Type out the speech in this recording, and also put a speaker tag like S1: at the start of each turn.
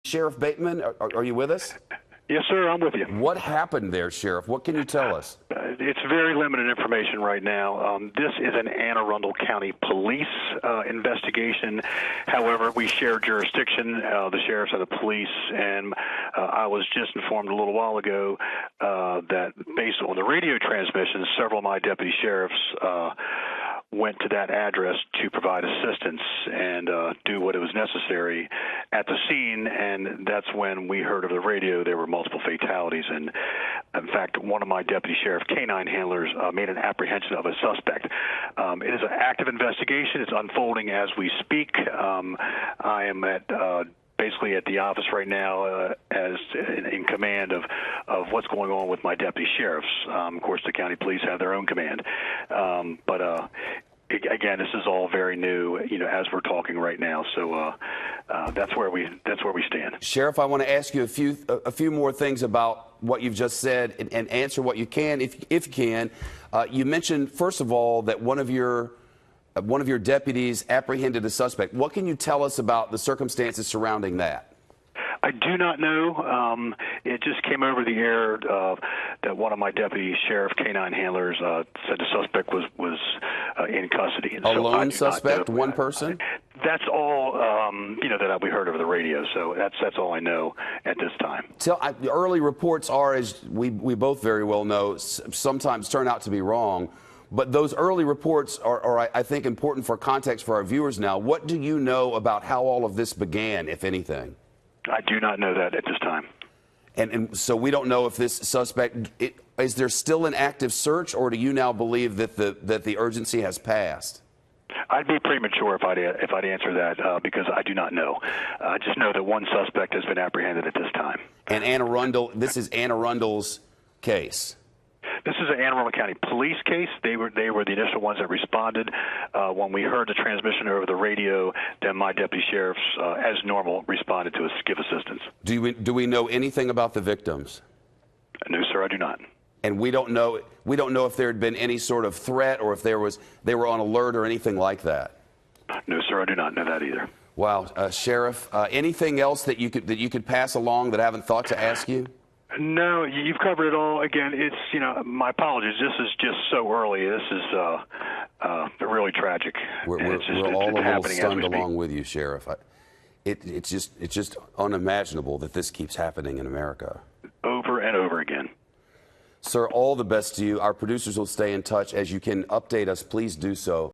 S1: Sheriff Bateman, are you with us?
S2: Yes, sir, I'm with you.
S1: What happened there, Sheriff? What can you tell us?
S2: It's very limited information right now. This is an Anne Arundel County Police investigation. However, we share jurisdiction, the sheriffs and the police, and I was just informed a little while ago that based on the radio transmissions, several of my deputy sheriffs went to that address to provide assistance and do what it was necessary at the scene, and that's when we heard over the radio there were multiple fatalities. And in fact, one of my deputy sheriff canine handlers made an apprehension of a suspect. It is an active investigation. It's unfolding as we speak. I am at basically at the office right now as in command of what's going on with my deputy sheriffs. Of course, the county police have their own command. But again, this is all very new, as we're talking right now. So that's where we stand.
S1: Sheriff, I want to ask you a few more things about what you've just said and answer what you can, if you can. You mentioned, first of all, that one of your deputies apprehended a suspect. What can you tell us about the circumstances surrounding that?
S2: I do not know. It just came over the air that one of my deputy sheriff canine handlers said the suspect was in custody. And
S1: a lone suspect, one person?
S2: That's all that we heard over the radio. So that's all I know at this time.
S1: The early reports are, as we both very well know, sometimes turn out to be wrong. But those early reports are, I think, important for context for our viewers now. What do you know about how all of this began, if anything?
S2: I do not know that at this time.
S1: And so we don't know if this suspect, is there still an active search, or do you now believe that the urgency has passed?
S2: I'd be premature if I'd answer that because I do not know. I just know that one suspect has been apprehended at this time.
S1: And Anne Arundel, this is Anne Arundel's case.
S2: This is an Anne Arundel County Police case. They were the initial ones that responded. When we heard the transmission over the radio, then my deputy sheriffs, as normal, responded to us to give assistance.
S1: Do we know anything about the victims?
S2: No, sir, I do not.
S1: And we don't know if there had been any sort of threat or if they were on alert or anything like that.
S2: No, sir, I do not know that either.
S1: Wow, Sheriff, anything else that you could pass along that I haven't thought to ask you?
S2: No, you've covered it all. Again, it's my apologies. This is just so early. This is really tragic.
S1: We're all a little stunned along with you, Sheriff. It's just unimaginable that this keeps happening in America.
S2: Over and over again.
S1: Sir, all the best to you. Our producers will stay in touch. As you can update us, please do so.